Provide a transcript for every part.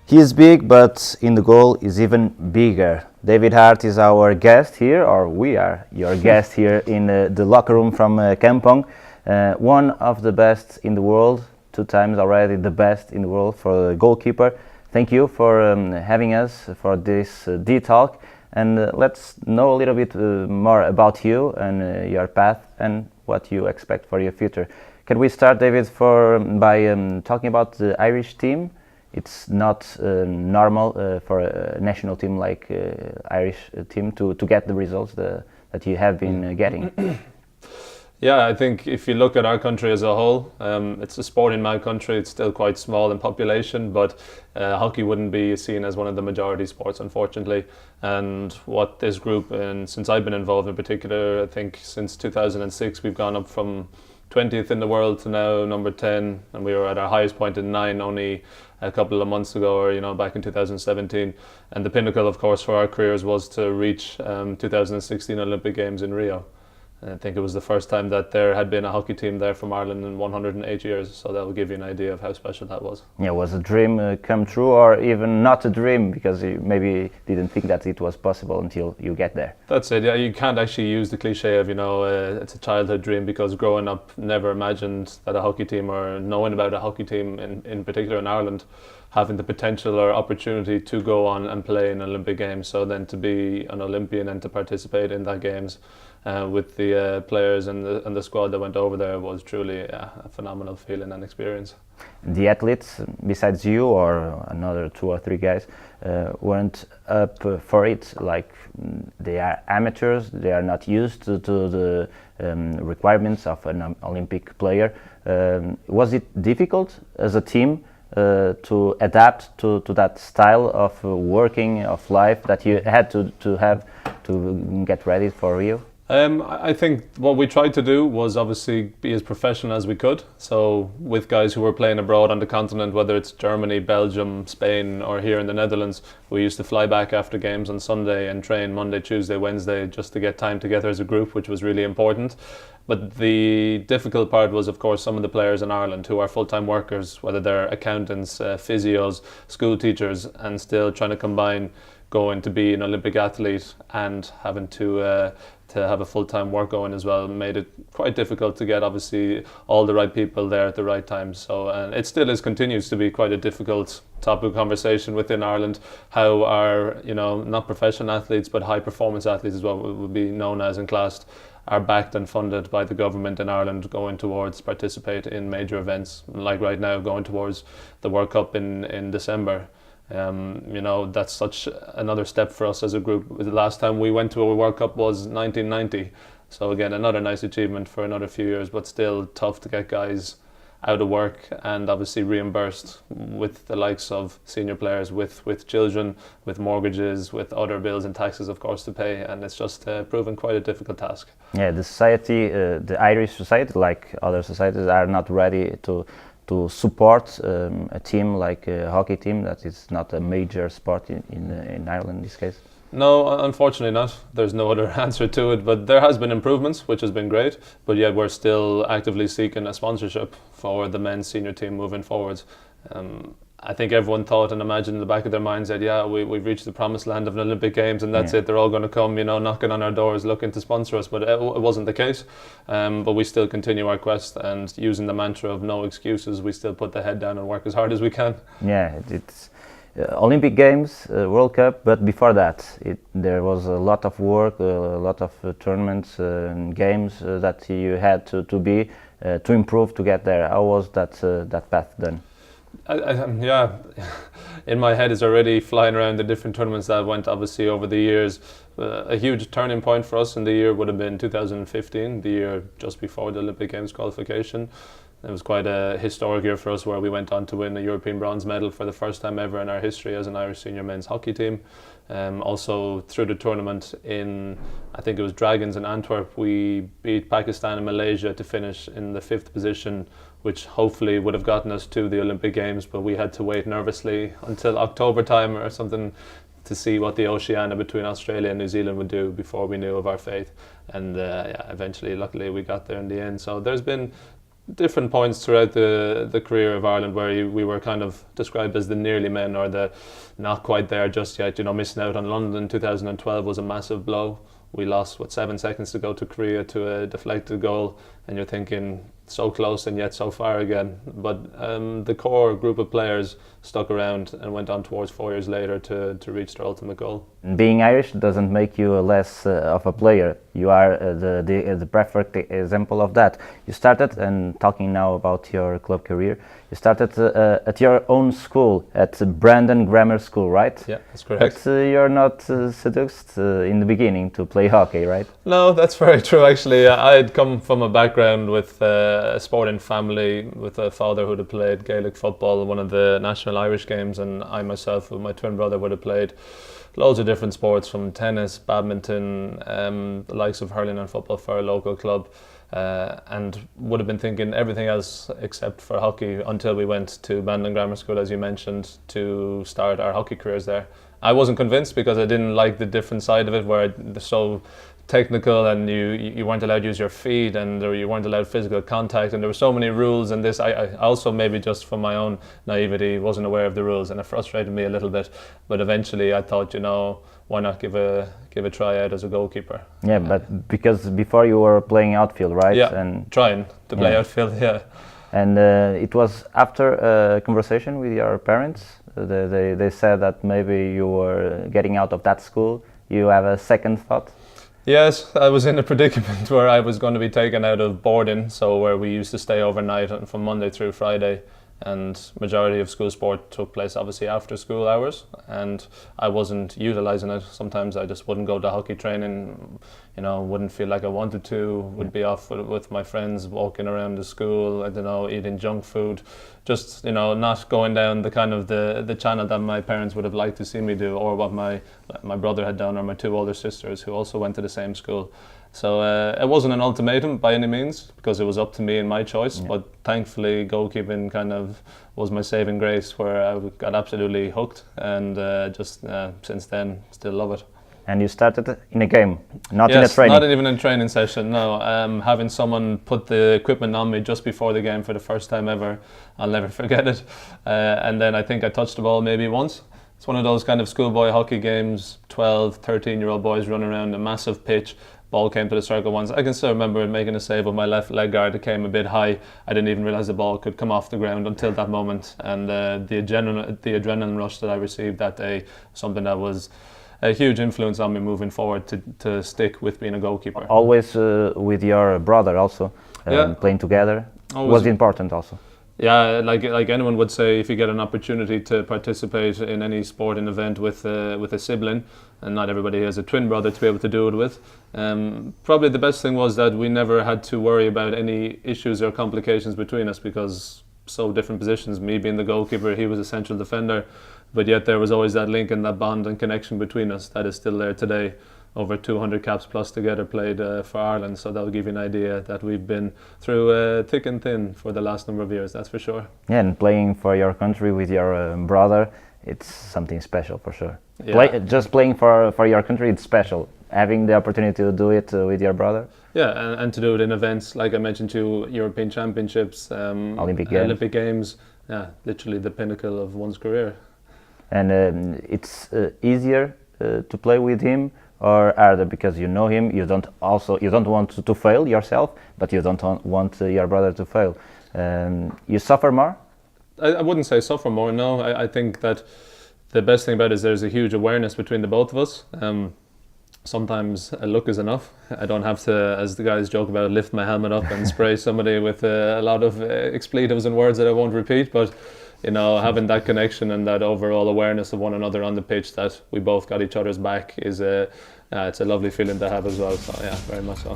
He is big, but in the goal is even bigger. David Harte is our guest here, or we are your guest here in the locker room from Kampong. One of the best in the world, 2 times already the best in the world for a goalkeeper. Thank you for having us for this D-Talk, and let's know a little bit more about you and your path and what you expect for your future. Can we start, David, by talking about the Irish team? It's not normal for a national team like Irish team to get the results that you have been getting. Yeah, I think if you look at our country as a whole, it's a sport in my country. It's still quite small in population, but hockey wouldn't be seen as one of the majority sports, unfortunately. And what this group, and since I've been involved in particular, I think since 2006, we've gone up from 20th in the world to now number 10, and we were at our highest point in 9 only a couple of months ago, or back in 2017. And the pinnacle, of course, for our careers was to reach 2016 Olympic Games in Rio. I think it was the first time that there had been a hockey team there from Ireland in 108 years, so that will give you an idea of how special that was. Yeah, was a dream come true, or even not a dream, because you maybe didn't think that it was possible until you get there? That's it, yeah. You can't actually use the cliche of, it's a childhood dream, because growing up, never imagined that a hockey team, or knowing about a hockey team in particular in Ireland, having the potential or opportunity to go on and play in Olympic Games. So then to be an Olympian and to participate in that Games with the players and the squad that went over there was truly a phenomenal feeling and experience. The athletes, besides you or another 2 or 3 guys, weren't up for it. Like, they are amateurs, they are not used to the requirements of an Olympic player. Was it difficult as a team to adapt to that style of working, of life that you had to have to get ready for Rio? I think what we tried to do was obviously be as professional as we could. So with guys who were playing abroad on the continent, whether it's Germany, Belgium, Spain, or here in the Netherlands, we used to fly back after games on Sunday and train Monday, Tuesday, Wednesday, just to get time together as a group, which was really important. But the difficult part was, of course, some of the players in Ireland who are full-time workers, whether they're accountants, physios, school teachers, and still trying to combine going to be an Olympic athlete and having to have a full-time work going as well, made it quite difficult to get obviously all the right people there at the right time. So, and it still continues to be quite a difficult topic of conversation within Ireland, how our, not professional athletes, but high performance athletes as well, would be known as and classed, are backed and funded by the government in Ireland, going towards participate in major events, like right now going towards the World Cup in December. That's such another step for us as a group. The last time we went to a World Cup was 1990. So again, another nice achievement for another few years, but still tough to get guys out of work and obviously reimbursed with the likes of senior players, with children, with mortgages, with other bills and taxes, of course, to pay. And it's just proven quite a difficult task. Yeah, the society, the Irish society, like other societies, are not ready to support a team like a hockey team that is not a major sport in Ireland in this case. No, unfortunately not. There's no other answer to it, but there has been improvements, which has been great, but yet we're still actively seeking a sponsorship for the men's senior team moving forward. I think everyone thought and imagined in the back of their minds that, we've reached the promised land of an Olympic Games and that's it. They're all going to come, knocking on our doors looking to sponsor us, but it wasn't the case. But we still continue our quest, and using the mantra of no excuses, we still put the head down and work as hard as we can. Yeah, it's Olympic Games, World Cup, but before that, there was a lot of work, a lot of tournaments and games that you had to improve to get there. How was that path done? In my head is already flying around the different tournaments that went obviously over the years. A huge turning point for us in the year would have been 2015, the year just before the Olympic Games qualification. It was quite a historic year for us, where we went on to win a European bronze medal for the first time ever in our history as an Irish senior men's hockey team. Also through the tournament I think it was Dragons in Antwerp, we beat Pakistan and Malaysia to finish in the 5th position, which hopefully would have gotten us to the Olympic Games, but we had to wait nervously until October time or something to see what the Oceania between Australia and New Zealand would do before we knew of our fate. And eventually, luckily, we got there in the end. So there's been different points throughout the career of Ireland where we were kind of described as the nearly men, or the not quite there just yet. You know, missing out on London in 2012 was a massive blow. We lost 7 seconds to go to Korea to a deflected goal, and you're thinking so close and yet so far again. But the core group of players stuck around and went on towards 4 years later to reach their ultimate goal. Being Irish doesn't make you less of a player. You are the perfect example of that. You started, and talking now about your club career, you started at your own school, at Brandon Grammar School, right? Yeah, that's correct. But you're not seduced in the beginning to play hockey, right? No, that's very true actually. I had come from a background with a sporting family, with a father who had played Gaelic football, one of the national Irish games, and I myself with my twin brother would have played loads of different sports, from tennis, badminton, the likes of hurling and football for a local club, and would have been thinking everything else except for hockey until we went to Bandon Grammar School, as you mentioned, to start our hockey careers there. I wasn't convinced because I didn't like the different side of it, where it's so technical and you weren't allowed to use your feet, and you weren't allowed physical contact, and there were so many rules, and this I also, maybe just from my own naivety, wasn't aware of the rules, and it frustrated me a little bit. But eventually I thought, you know, why not give a try out as a goalkeeper? Yeah, but because before you were playing outfield, right? Yeah, and trying to play outfield, yeah. And it was after a conversation with your parents, they said that maybe you were getting out of that school. You have a second thought? Yes, I was in a predicament where I was going to be taken out of boarding, so where we used to stay overnight and from Monday through Friday, and majority of school sport took place obviously after school hours, and I wasn't utilising it. Sometimes I just wouldn't go to hockey training, you know, wouldn't feel like I wanted to, would be off with my friends, walking around the school, I don't know, eating junk food, just, you know, not going down the kind of the channel that my parents would have liked to see me do, or what my brother had done, or my two older sisters who also went to the same school. So it wasn't an ultimatum by any means, because it was up to me and my choice, but thankfully goalkeeping kind of was my saving grace, where I got absolutely hooked, and just since then still love it. And you started in a game, not yes, in a training? Not even in a training session, no. Having someone put the equipment on me just before the game for the first time ever, I'll never forget it. And then I think I touched the ball maybe once. It's one of those kind of schoolboy hockey games, 12, 13-year-old boys running around a massive pitch. Ball came to the circle once. I can still remember making a save with my left leg guard. It came a bit high. I didn't even realise the ball could come off the ground until that moment. And the adrenaline rush that I received that day, something that was a huge influence on me moving forward to stick with being a goalkeeper. Always with your brother also, playing together, was important also. Yeah, like anyone would say, if you get an opportunity to participate in any sporting event with a sibling, and not everybody has a twin brother to be able to do it with, probably the best thing was that we never had to worry about any issues or complications between us, because so different positions, me being the goalkeeper, he was a central defender, but yet there was always that link and that bond and connection between us that is still there today. Over 200 caps plus together played for Ireland, so that'll give you an idea that we've been through thick and thin for the last number of years, that's for sure. Yeah, and playing for your country with your brother, it's something special for sure. Yeah. Just playing for your country, it's special. Having the opportunity to do it with your brother. Yeah, and to do it in events, like I mentioned to you, European Championships, Olympic Games, yeah, literally the pinnacle of one's career. And it's easier to play with him, or harder because you know him, you don't want to fail yourself, but you don't want your brother to fail. You suffer more? I wouldn't say suffer more, no. I think that the best thing about it is there's a huge awareness between the both of us. Sometimes a look is enough. I don't have to, as the guys joke about, lift my helmet up and spray somebody with a lot of expletives and words that I won't repeat, but you know, having that connection and that overall awareness of one another on the pitch, that we both got each other's back, is it's a lovely feeling to have as well. So yeah, very much so.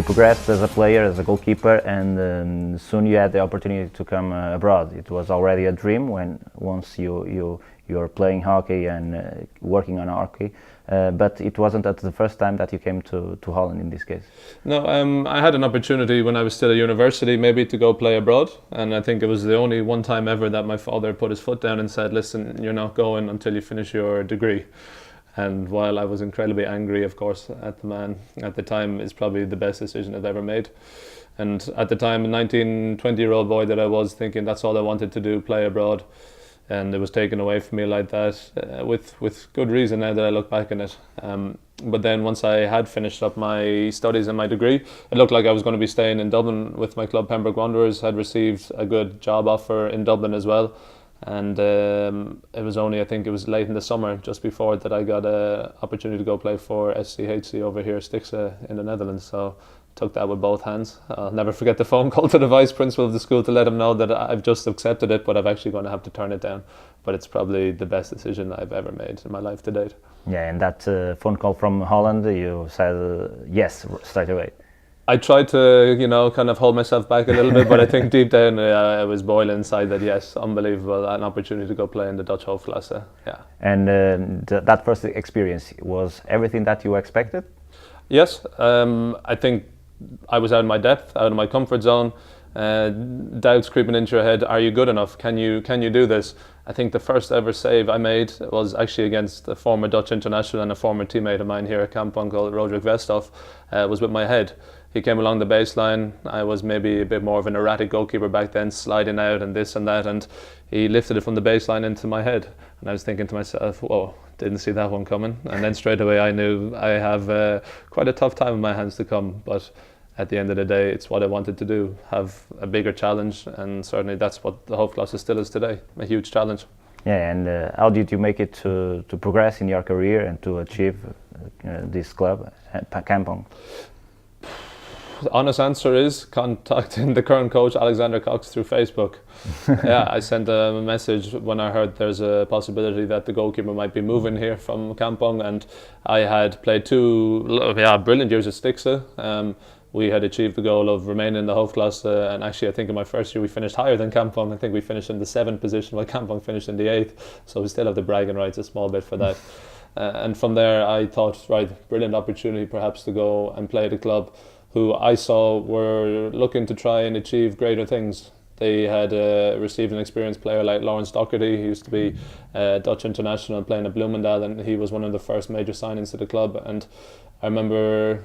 you progressed as a player, as a goalkeeper, and soon you had the opportunity to come abroad. It was already a dream when once you're playing hockey and working on hockey, but it wasn't at the first time that you came to Holland in this case. No, I had an opportunity when I was still at university maybe to go play abroad, and I think it was the only one time ever that my father put his foot down and said, listen, you're not going until you finish your degree. And while I was incredibly angry, of course, at the man at the time, it's probably the best decision I've ever made. And at the time, a 19, 20-year-old boy that I was, thinking that's all I wanted to do, play abroad. And it was taken away from me like that, with good reason now that I look back on it. But then once I had finished up my studies and my degree, it looked like I was going to be staying in Dublin with my club, Pembroke Wanderers. Had received a good job offer in Dublin as well. And it was only, I think it was late in the summer, just before that I got an opportunity to go play for SCHC over here, Stixa in the Netherlands. So took that with both hands. I'll never forget the phone call to the vice principal of the school to let him know that I've just accepted it, but I'm actually going to have to turn it down. But it's probably the best decision I've ever made in my life to date. Yeah, and that phone call from Holland, you said yes straight away. I tried to, kind of hold myself back a little bit, but I think deep down I was boiling inside that, yes, unbelievable, an opportunity to go play in the Dutch Hoofdklasse. Yeah. And that first experience, was everything that you expected? Yes, I think I was out of my depth, out of my comfort zone. Doubts creeping into your head. Are you good enough? Can you do this? I think the first ever save I made was actually against a former Dutch international and a former teammate of mine here at Kampong called Roderick Westhoff. Was with my head. He came along the baseline. I was maybe a bit more of an erratic goalkeeper back then, sliding out and this and that, and he lifted it from the baseline into my head. And I was thinking to myself, whoa, didn't see that one coming. And then straight away I knew I have quite a tough time in my hands to come, but at the end of the day, it's what I wanted to do, have a bigger challenge, and certainly that's what the Hoofdklasse still is today, a huge challenge. Yeah, and how did you make it to progress in your career and to achieve this club, Kampong? The honest answer is contacting the current coach, Alexander Cox, through Facebook. Yeah, I sent a message when I heard there's a possibility that the goalkeeper might be moving here from Kampong, and I had played two brilliant years at Stixa. We had achieved the goal of remaining in the Hoofdklasse, and actually I think in my first year we finished higher than Kampong. I think we finished in the 7th position while Kampong finished in the 8th, so we still have the bragging rights a small bit for that. And from there I thought, right, brilliant opportunity perhaps to go and play at a club who I saw were looking to try and achieve greater things. They had received an experienced player like Lawrence Doherty. He used to be Dutch international playing at Bloemendaal, and he was one of the first major signings to the club. And I remember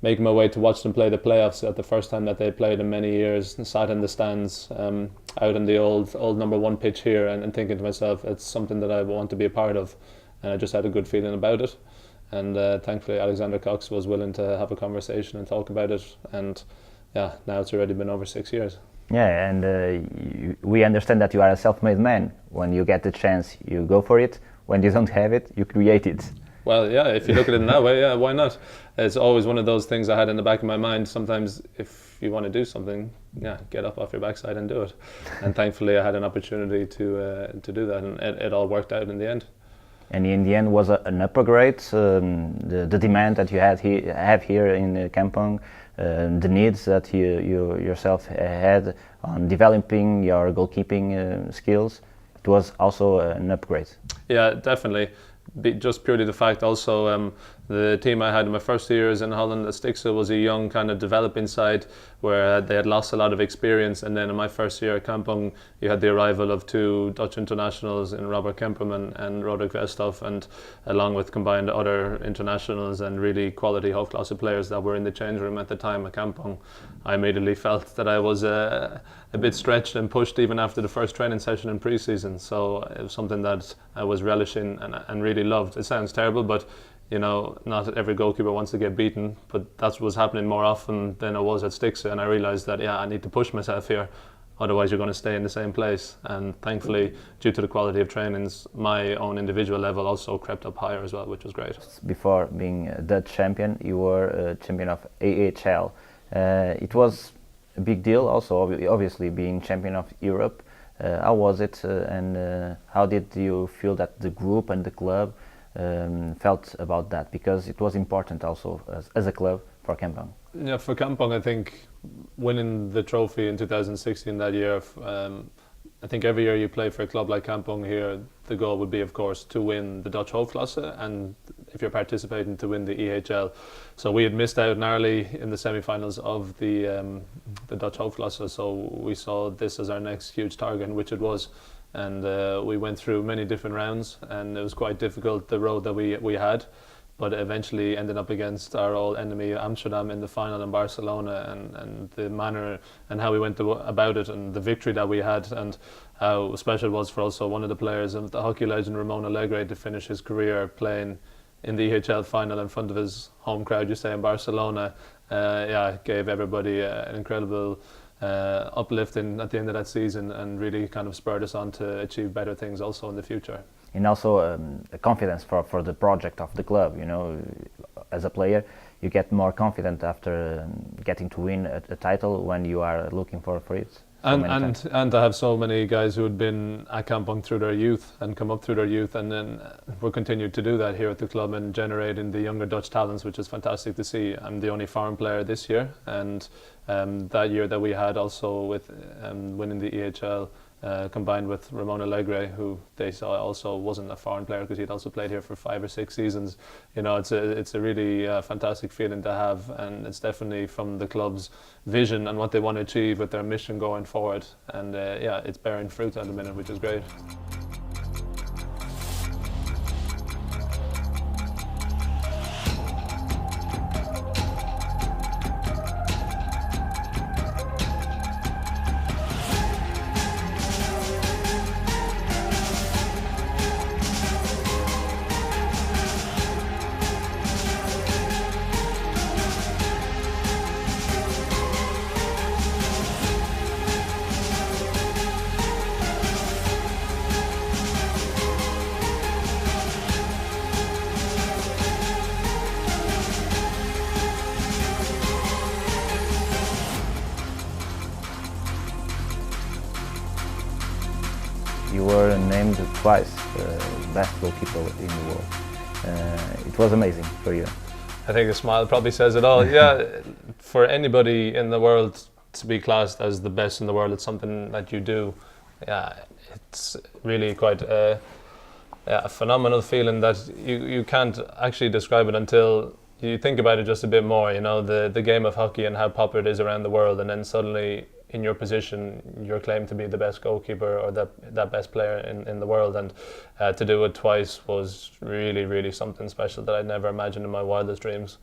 making my way to watch them play the playoffs at the first time that they played in many years, and sat in the stands out in the old number 1 pitch here, and thinking to myself, it's something that I want to be a part of. And I just had a good feeling about it. And thankfully Alexander Cox was willing to have a conversation and talk about it. And yeah, now it's already been over 6 years. Yeah, and we understand that you are a self-made man. When you get the chance, you go for it. When you don't have it, you create it. Well, yeah, if you look at it in that way, yeah, why not? It's always one of those things I had in the back of my mind. Sometimes if you want to do something, yeah, get up off your backside and do it. And thankfully I had an opportunity to do that, and it all worked out in the end. And in the end was an upgrade, the demand that you have here in Kampong, the needs that you yourself had on developing your goalkeeping skills. It was also an upgrade. Yeah, definitely. Just purely the fact also the team I had in my first years in Holland at Stixa was a young kind of developing side where they had lost a lot of experience, and then in my first year at Kampong you had the arrival of 2 Dutch internationals in Robert Kemperman and Roderick Westhoff, and along with combined other internationals and really quality Hoofdklasse players that were in the change room at the time at Kampong. I immediately felt that I was a bit stretched and pushed even after the first training session in pre-season, so it was something that I was relishing and really loved. It sounds terrible, but not every goalkeeper wants to get beaten, but that was happening more often than I was at Stixa, and I realised that, I need to push myself here, otherwise you're going to stay in the same place. And thankfully, due to the quality of trainings, my own individual level also crept up higher as well, which was great. Before being a Dutch champion, you were a champion of AHL. It was a big deal also, obviously, being champion of Europe. How was it, and how did you feel that the group and the club felt about that, because it was important also as a club for Kampong? Yeah, for Kampong, I think winning the trophy in 2016 that year, I think every year you play for a club like Kampong here, the goal would be, of course, to win the Dutch Hoofdklasse, and if you're participating, to win the EHL. So we had missed out narrowly in the semi-finals of the Dutch Hoofdklasse, so we saw this as our next huge target, which it was. And we went through many different rounds, and it was quite difficult, the road that we had, but eventually ended up against our old enemy Amsterdam in the final in Barcelona, and the manner and how we went about it, and the victory that we had, and how special it was for also one of the players of the hockey legend Ramon Alegre to finish his career playing in the EHL final in front of his home crowd, you say, in Barcelona. Gave everybody an incredible uplifting at the end of that season, and really kind of spurred us on to achieve better things also in the future. And also a confidence for the project of the club. As a player, you get more confident after getting to win a title when you are looking for it. And to have so many guys who had been at Kampong through their youth and come up through their youth, and then we're continued to do that here at the club and generating the younger Dutch talents, which is fantastic to see. I'm the only foreign player this year, and that year that we had also with winning the EHL, combined with Ramon Alegre, who they saw also wasn't a foreign player because he'd also played here for 5 or 6 seasons. It's a really fantastic feeling to have, and it's definitely from the club's vision and what they want to achieve with their mission going forward. And it's bearing fruit at the minute, which is great. You were named twice best goalkeeper in the world. It was amazing for you. I think a smile probably says it all. Yeah, for anybody in the world to be classed as the best in the world, it's something that you do. Yeah, it's really quite a phenomenal feeling that you can't actually describe it until you think about it just a bit more. The game of hockey and how popular it is around the world, and then suddenly in your position you're claimed to be the best goalkeeper or that best player in the world, and to do it twice was really, really something special that I'd never imagined in my wildest dreams.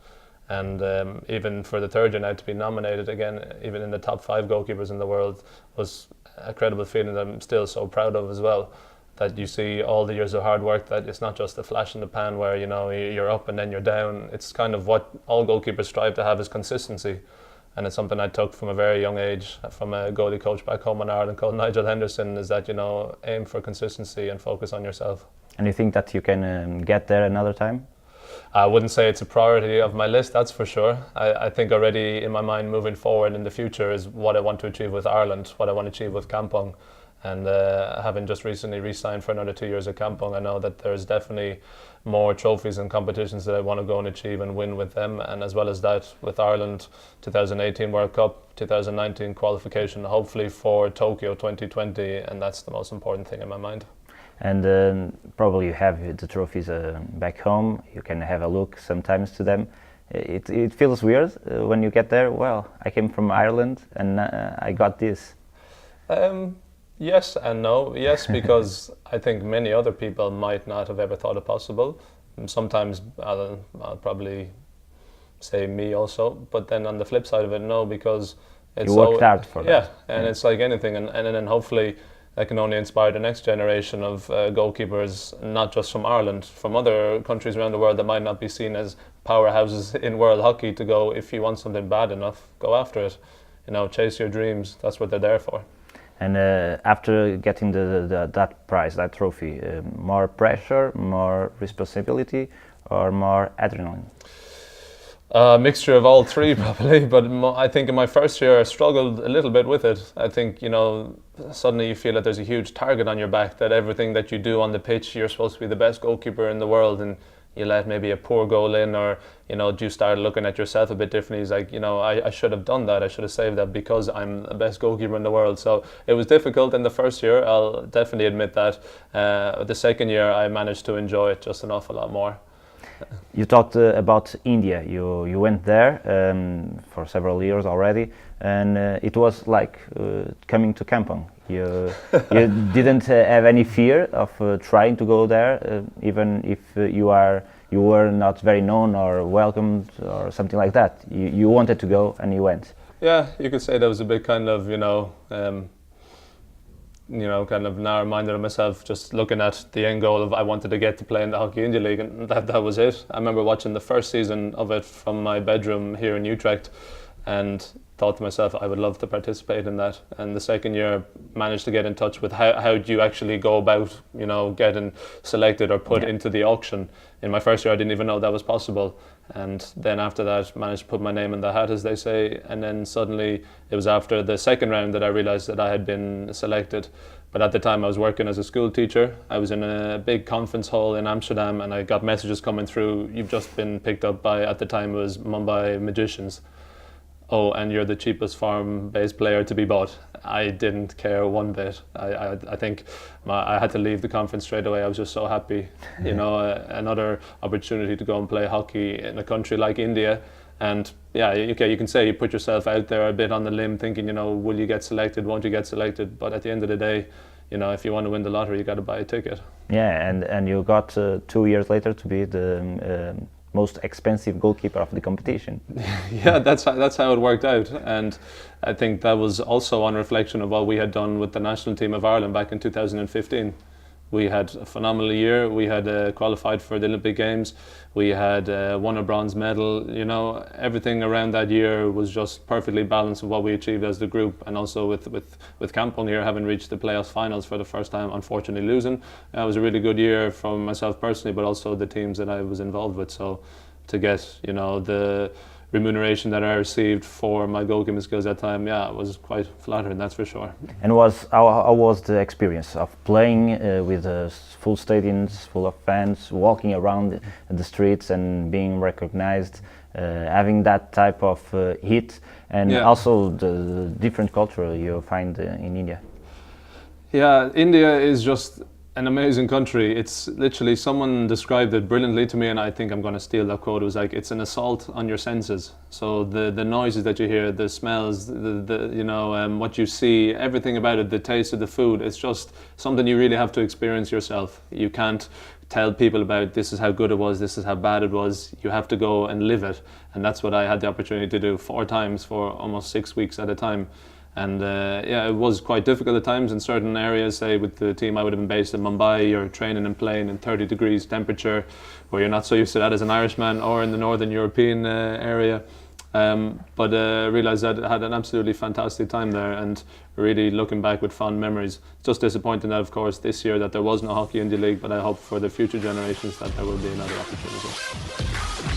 And even for the third year now to be nominated again, even in the top 5 goalkeepers in the world, was a credible feeling that I'm still so proud of as well. That you see all the years of hard work, that it's not just a flash in the pan where you're up and then you're down. It's kind of what all goalkeepers strive to have, is consistency. And it's something I took from a very young age from a goalie coach back home in Ireland called Nigel Henderson, is that aim for consistency and focus on yourself. And you think that you can get there another time? I wouldn't say it's a priority of my list, that's for sure. I think already in my mind moving forward in the future is what I want to achieve with Ireland, what I want to achieve with Kampong. And having just recently re-signed for another 2 years at Kampong, I know that there's definitely more trophies and competitions that I want to go and achieve and win with them. And as well as that, with Ireland, 2018 World Cup, 2019 qualification, hopefully for Tokyo 2020, and that's the most important thing in my mind. And probably you have the trophies back home. You can have a look sometimes to them. It feels weird when you get there. Well, I came from Ireland and I got this. Yes and no. Yes, because I think many other people might not have ever thought it possible. Sometimes I'll probably say me also, but then on the flip side of it, no, because it's you worked hard for that. Yeah, and it's like anything, and then hopefully that can only inspire the next generation of goalkeepers, not just from Ireland, from other countries around the world that might not be seen as powerhouses in world hockey, to go, if you want something bad enough, go after it. Chase your dreams. That's what they're there for. And after getting that prize, that trophy, more pressure, more responsibility, or more adrenaline? A mixture of all three, probably. But I think in my first year, I struggled a little bit with it. I think, suddenly you feel that there's a huge target on your back, that everything that you do on the pitch, you're supposed to be the best goalkeeper in the world, and you let maybe a poor goal in, or do you start looking at yourself a bit differently? He's like, I should have done that, I should have saved that because I'm the best goalkeeper in the world. So it was difficult in the first year, I'll definitely admit that. The second year I managed to enjoy it just an awful lot more. You talked about India. You went there for several years already, and it was like coming to Kampong. You didn't have any fear of trying to go there, even if you were not very known or welcomed or something like that. You wanted to go and you went. Yeah, you could say that was a bit kind of kind of narrow-minded of myself, just looking at the end goal of I wanted to get to play in the Hockey India League, and that was it. I remember watching the first season of it from my bedroom here in Utrecht, and thought to myself I would love to participate in that. And the second year managed to get in touch with how do you actually go about getting selected or put into the auction. In my first year I didn't even know that was possible, and then after that managed to put my name in the hat, as they say. And then suddenly it was after the second round that I realized that I had been selected. But at the time I was working as a school teacher. I was in a big conference hall in Amsterdam, and I got messages coming through, you've just been picked up by, at the time it was Mumbai Magicians. Oh, and you're the cheapest farm-based player to be bought. I didn't care one bit. I think I had to leave the conference straight away. I was just so happy, another opportunity to go and play hockey in a country like India. And yeah, okay, you can say you put yourself out there a bit on the limb, thinking, will you get selected? Won't you get selected? But at the end of the day, if you want to win the lottery, you got to buy a ticket. Yeah, and you got 2 years later to be the most expensive goalkeeper of the competition. Yeah, that's how it worked out. And I think that was also on reflection of what we had done with the national team of Ireland back in 2015. We had a phenomenal year. We had qualified for the Olympic Games. We had won a bronze medal. Everything around that year was just perfectly balanced with what we achieved as the group, and also with Kampong here having reached the playoffs finals for the first time, unfortunately losing. It was a really good year for myself personally, but also the teams that I was involved with. So to get the remuneration that I received for my goalkeeping skills at that time, it was quite flattering, that's for sure. And how was the experience of playing with full stadiums, full of fans, walking around the streets and being recognized, having that type of heat, and also the different culture you find in India? Yeah, India is just an amazing country. It's literally, someone described it brilliantly to me, and I think I'm going to steal that quote. It was like, it's an assault on your senses. So the noises that you hear, the smells, what you see, everything about it, the taste of the food, it's just something you really have to experience yourself. You can't tell people about this is how good it was, this is how bad it was. You have to go and live it, and that's what I had the opportunity to do 4 times for almost 6 weeks at a time. And it was quite difficult at times in certain areas. Say with the team I would have been based in Mumbai, you're training and playing in 30 degrees temperature, where you're not so used to that as an Irishman, or in the Northern European area. But I realised that I had an absolutely fantastic time there, and really looking back with fond memories. Just disappointing that, of course, this year that there was no Hockey India League, but I hope for the future generations that there will be another opportunity.